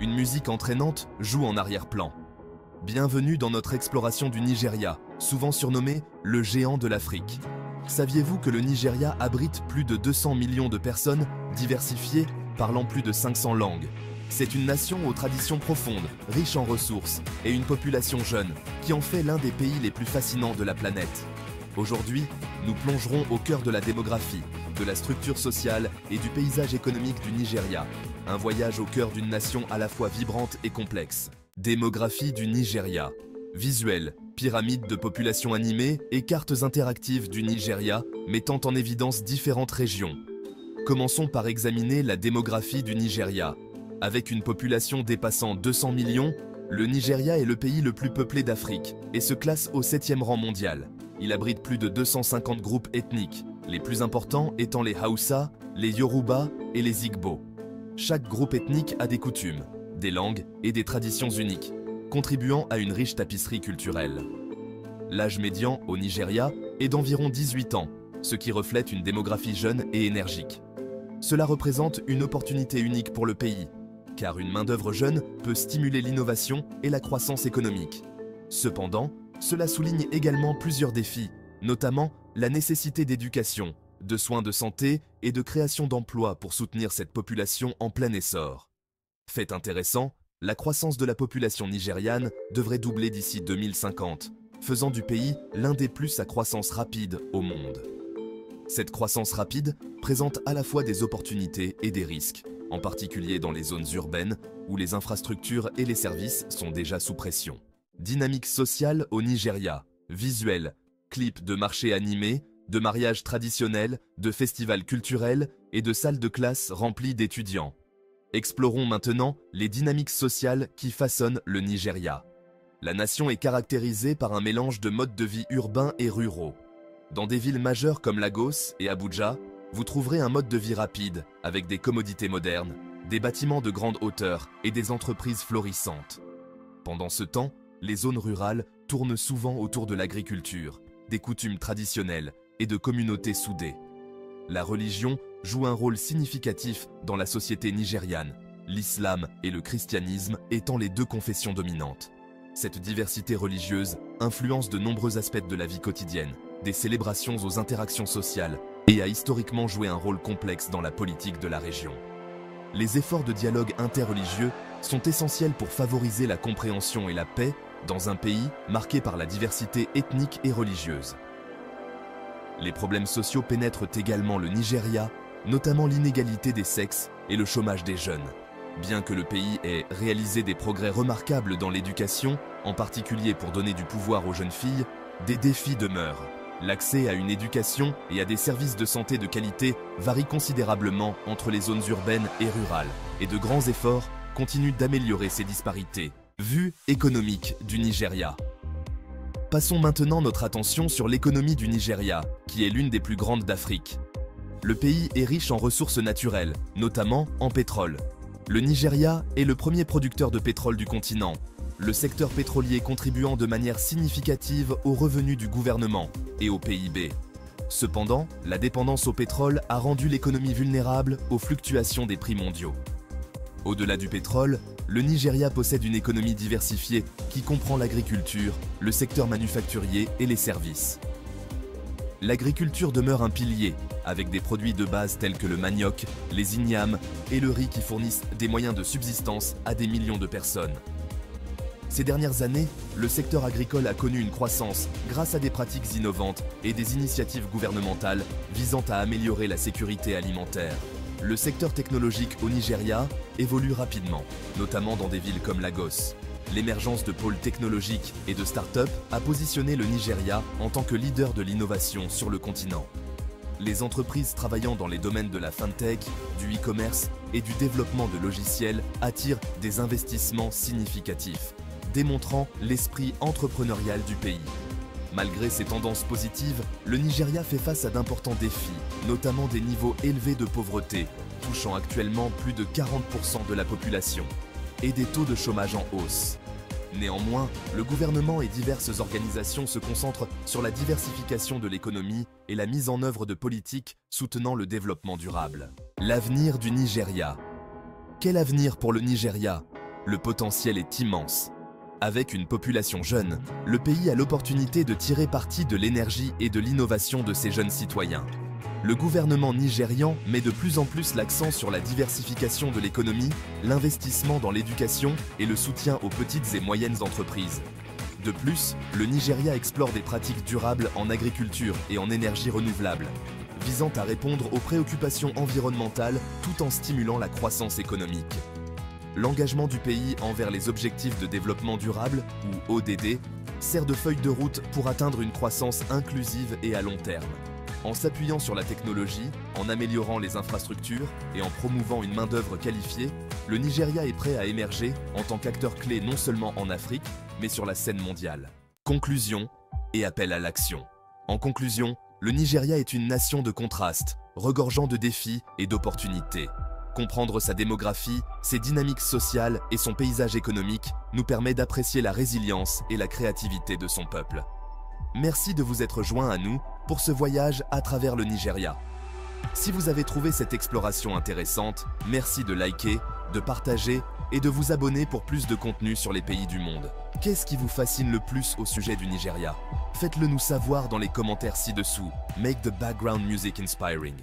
Une musique entraînante joue en arrière-plan. Bienvenue dans notre exploration du Nigeria, souvent surnommé le géant de l'Afrique. Saviez-vous que le Nigeria abrite plus de 200 millions de personnes diversifiées, parlant plus de 500 langues? C'est une nation aux traditions profondes, riche en ressources et une population jeune qui en fait l'un des pays les plus fascinants de la planète. Aujourd'hui, nous plongerons au cœur de la démographie, de la structure sociale et du paysage économique du Nigeria. Un voyage au cœur d'une nation à la fois vibrante et complexe. Démographie du Nigeria. Visuels, pyramides de population animée et cartes interactives du Nigeria mettant en évidence différentes régions. Commençons par examiner la démographie du Nigeria. Avec une population dépassant 200 millions, le Nigeria est le pays le plus peuplé d'Afrique et se classe au 7e rang mondial. Il abrite plus de 250 groupes ethniques, les plus importants étant les Hausa, les Yoruba et les Igbo. Chaque groupe ethnique a des coutumes, des langues et des traditions uniques, contribuant à une riche tapisserie culturelle. L'âge médian au Nigeria est d'environ 18 ans, ce qui reflète une démographie jeune et énergique. Cela représente une opportunité unique pour le pays, car une main-d'œuvre jeune peut stimuler l'innovation et la croissance économique. Cependant, cela souligne également plusieurs défis, notamment la nécessité d'éducation, de soins de santé et de création d'emplois pour soutenir cette population en plein essor. Fait intéressant, la croissance de la population nigériane devrait doubler d'ici 2050, faisant du pays l'un des plus à croissance rapide au monde. Cette croissance rapide présente à la fois des opportunités et des risques, en particulier dans les zones urbaines où les infrastructures et les services sont déjà sous pression. Dynamique sociale au Nigeria, visuels, clips de marchés animés, de mariages traditionnels, de festivals culturels et de salles de classe remplies d'étudiants. Explorons maintenant les dynamiques sociales qui façonnent le Nigeria. La nation est caractérisée par un mélange de modes de vie urbains et ruraux. Dans des villes majeures comme Lagos et Abuja, vous trouverez un mode de vie rapide, avec des commodités modernes, des bâtiments de grande hauteur et des entreprises florissantes. Pendant ce temps, les zones rurales tournent souvent autour de l'agriculture, des coutumes traditionnelles et de communautés soudées. La religion joue un rôle significatif dans la société nigériane, l'islam et le christianisme étant les deux confessions dominantes. Cette diversité religieuse influence de nombreux aspects de la vie quotidienne, des célébrations aux interactions sociales, et a historiquement joué un rôle complexe dans la politique de la région. Les efforts de dialogue interreligieux sont essentiels pour favoriser la compréhension et la paix dans un pays marqué par la diversité ethnique et religieuse. Les problèmes sociaux pénètrent également le Nigeria, notamment l'inégalité des sexes et le chômage des jeunes. Bien que le pays ait réalisé des progrès remarquables dans l'éducation, en particulier pour donner du pouvoir aux jeunes filles, des défis demeurent. L'accès à une éducation et à des services de santé de qualité varie considérablement entre les zones urbaines et rurales, et de grands efforts continuent d'améliorer ces disparités. Vue économique du Nigeria. Passons maintenant notre attention sur l'économie du Nigeria, qui est l'une des plus grandes d'Afrique. Le pays est riche en ressources naturelles, notamment en pétrole. Le Nigeria est le premier producteur de pétrole du continent, le secteur pétrolier contribuant de manière significative aux revenus du gouvernement et au PIB. Cependant, la dépendance au pétrole a rendu l'économie vulnérable aux fluctuations des prix mondiaux. Au-delà du pétrole, le Nigeria possède une économie diversifiée qui comprend l'agriculture, le secteur manufacturier et les services. L'agriculture demeure un pilier, avec des produits de base tels que le manioc, les ignames et le riz qui fournissent des moyens de subsistance à des millions de personnes. Ces dernières années, le secteur agricole a connu une croissance grâce à des pratiques innovantes et des initiatives gouvernementales visant à améliorer la sécurité alimentaire. Le secteur technologique au Nigeria évolue rapidement, notamment dans des villes comme Lagos. L'émergence de pôles technologiques et de start-up a positionné le Nigeria en tant que leader de l'innovation sur le continent. Les entreprises travaillant dans les domaines de la fintech, du e-commerce et du développement de logiciels attirent des investissements significatifs, démontrant l'esprit entrepreneurial du pays. Malgré ces tendances positives, le Nigeria fait face à d'importants défis, notamment des niveaux élevés de pauvreté, touchant actuellement plus de 40% de la population, et des taux de chômage en hausse. Néanmoins, le gouvernement et diverses organisations se concentrent sur la diversification de l'économie et la mise en œuvre de politiques soutenant le développement durable. L'avenir du Nigeria. Quel avenir pour le Nigeria? Le potentiel est immense. Avec une population jeune, le pays a l'opportunité de tirer parti de l'énergie et de l'innovation de ses jeunes citoyens. Le gouvernement nigérian met de plus en plus l'accent sur la diversification de l'économie, l'investissement dans l'éducation et le soutien aux petites et moyennes entreprises. De plus, le Nigeria explore des pratiques durables en agriculture et en énergie renouvelable, visant à répondre aux préoccupations environnementales tout en stimulant la croissance économique. L'engagement du pays envers les objectifs de développement durable, ou ODD, sert de feuille de route pour atteindre une croissance inclusive et à long terme. En s'appuyant sur la technologie, en améliorant les infrastructures et en promouvant une main-d'œuvre qualifiée, le Nigeria est prêt à émerger en tant qu'acteur clé non seulement en Afrique, mais sur la scène mondiale. Conclusion et appel à l'action. En conclusion, le Nigeria est une nation de contrastes, regorgeant de défis et d'opportunités. Comprendre sa démographie, ses dynamiques sociales et son paysage économique nous permet d'apprécier la résilience et la créativité de son peuple. Merci de vous être joints à nous pour ce voyage à travers le Nigeria. Si vous avez trouvé cette exploration intéressante, merci de liker, de partager et de vous abonner pour plus de contenu sur les pays du monde. Qu'est-ce qui vous fascine le plus au sujet du Nigeria? Faites-le nous savoir dans les commentaires ci-dessous. Make the background music inspiring.